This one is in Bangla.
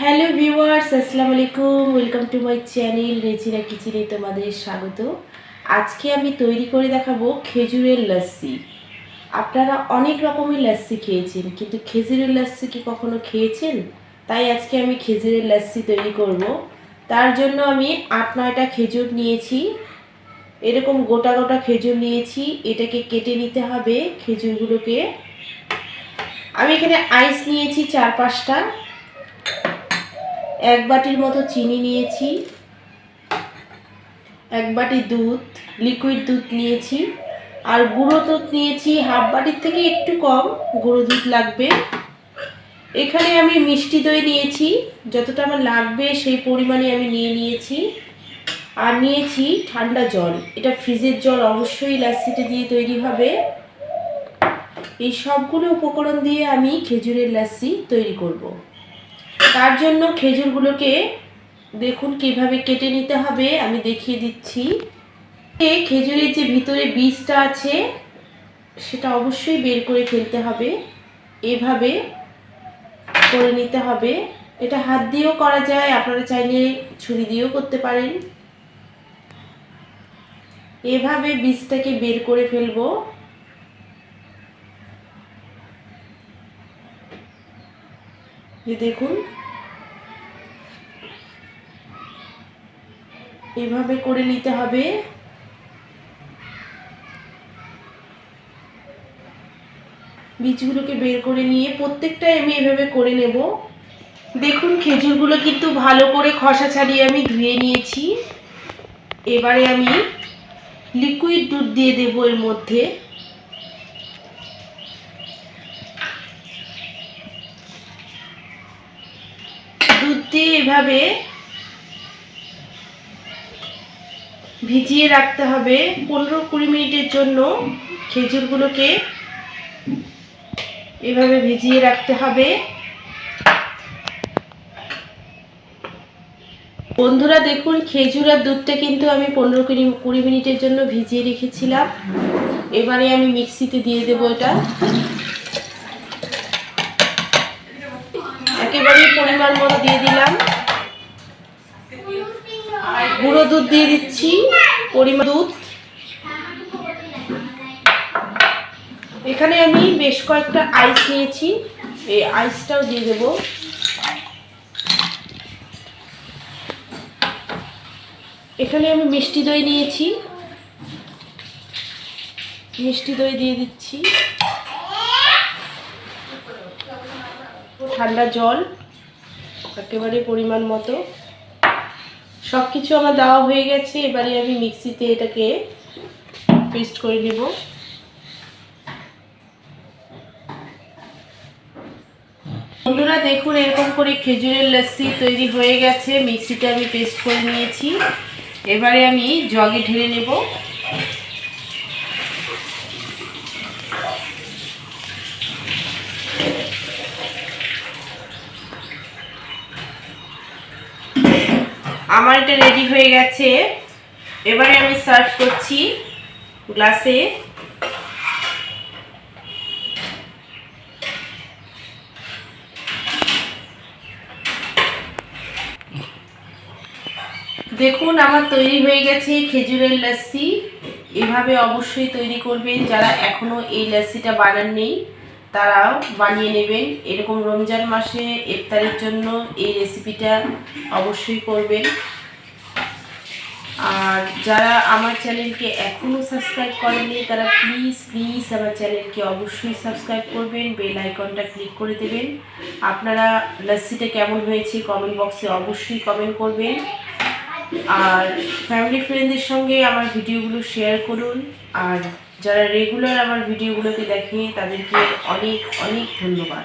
হ্যালো ভিউয়ার্স, আসসালামু আলাইকুম। Welcome to my channel Rezina কিচেনে তোমাদের স্বাগত। আজকে আমি তৈরি করে দেখাবো খেজুরের লস্যি। আপনারা অনেক রকমের লস্যি খেয়েছেন, কিন্তু খেজুরের লস্যি কি কখনো খেয়েছেন? তাই আজকে আমি খেজুরের লস্যি তৈরি করব। তার জন্য আমি 8-9টা খেজুর নিয়েছি, এরকম গোটা গোটা খেজুর নিয়েছি। এটাকে কেটে নিতে হবে খেজুরগুলোকে। আমি এখানে আইস নিয়েছি 4-5টা, 1 বাটির মতো চিনি নিয়েছি, 1 বাটি দুধ, লিকুইড দুধ নিয়েছি, আর গুঁড়ো দুধ নিয়েছি হাফ বাটির থেকে একটু কম গুঁড়ো দুধ লাগবে। এখানে আমি মিষ্টি দই নিয়েছি, যতটা আমার লাগবে সেই পরিমাণে আমি নিয়েছি। আর নিয়েছি ঠান্ডা জল, এটা ফ্রিজের জল, অবশ্যই লাচ্ছিটা দিয়ে তৈরি হবে। এই সবগুলো উপকরণ দিয়ে আমি খেজুরের লাচ্ছি তৈরি করব। তার জন্য খেজুরগুলোকে দেখুন কিভাবে কেটে নিতে হবে, আমি দেখিয়ে দিচ্ছি। খেজুরের যে ভিতরে বীজটা আছে সেটা অবশ্যই বের করে ফেলতে হবে, এভাবে করে নিতে হবে। এটা হাত দিয়েও করা যায়, আপনারা চাইলে ছুরি দিয়েও করতে পারেন। এভাবে বীজটাকে বের করে ফেলবো। যে দেখুন এভাবে করে নিতে হবে। বীজগুলোকে বের করে নিয়ে প্রত্যেকটাই আমি এভাবে করে নেব। দেখুন খেজুরগুলো কিন্তু ভালো করে খোসা ছাড়িয়ে আমি ধুয়ে নিয়েছি। এবারে আমি লিকুইড দুধ দিয়ে দেব এর মধ্যে। দুধ দিয়ে এভাবে ভিজিয়ে রাখতে হবে 15-20 মিনিটের জন্য। খেজুরগুলোকে এভাবে ভিজিয়ে রাখতে হবে। বন্ধুরা দেখুন, খেজুর আর দুধটা কিন্তু আমি 15-20 মিনিটের জন্য ভিজিয়ে রেখেছিলাম। এবারে আমি মিক্সিতে দিয়ে দেবো এটা। একেবারে পরিমাণ মতো দিয়ে দিলাম। গুঁড়ো দুধ দিয়ে দিচ্ছি, পরিমাণ দুধ। এখানে আমি বেশ কয়েকটা আইস নিয়েছি, এই আইসটাও দিয়ে দেব। এখানে আমি মিষ্টি দই নিয়েছি, মিষ্টি দই দিয়ে দিচ্ছি। ঠান্ডা জল একেবারে পরিমাণ মতো। সব কিছু আমার দেওয়া হয়ে গেছে। এবারে আমি মিক্সিতে এটাকে পেস্ট করে নেব। বন্ধুরা দেখুন, এরকম করে খেজুরের লস্যি তৈরি হয়ে গেছে। মিক্সিতে আমি পেস্ট করে নিয়েছি। এবারে আমি জগে ঢেলে নেব। আমার এটা রেডি হয়ে গেছে। এবারে আমি সার্ভ করছি গ্লাসে। দেখুন আমার তৈরি হয়ে গেছে খেজুরের লস্যি। এভাবে অবশ্যই তৈরি করবেন। যারা এখনো এই লস্যিটা বানাননি তারাও বানিয়ে নেবেন। এরকম রমজান মাসে ইফতারের জন্য এই রেসিপিটা অবশ্যই করবেন। আর যারা আমার চ্যানেলকে এখনও সাবস্ক্রাইব করেননি তারা প্লিজ আমার চ্যানেলকে অবশ্যই সাবস্ক্রাইব করবেন, বেল আইকনটা ক্লিক করে দেবেন। আপনারা লস্যিটা কেমন হয়েছে কমেন্ট বক্সে অবশ্যই কমেন্ট করবেন। আর ফ্যামিলি ফ্রেন্ডদের সঙ্গে আমার ভিডিওগুলো শেয়ার করুন। আর যারা রেগুলার আমার ভিডিওগুলোকে দেখে তাদেরকে অনেক অনেক ধন্যবাদ।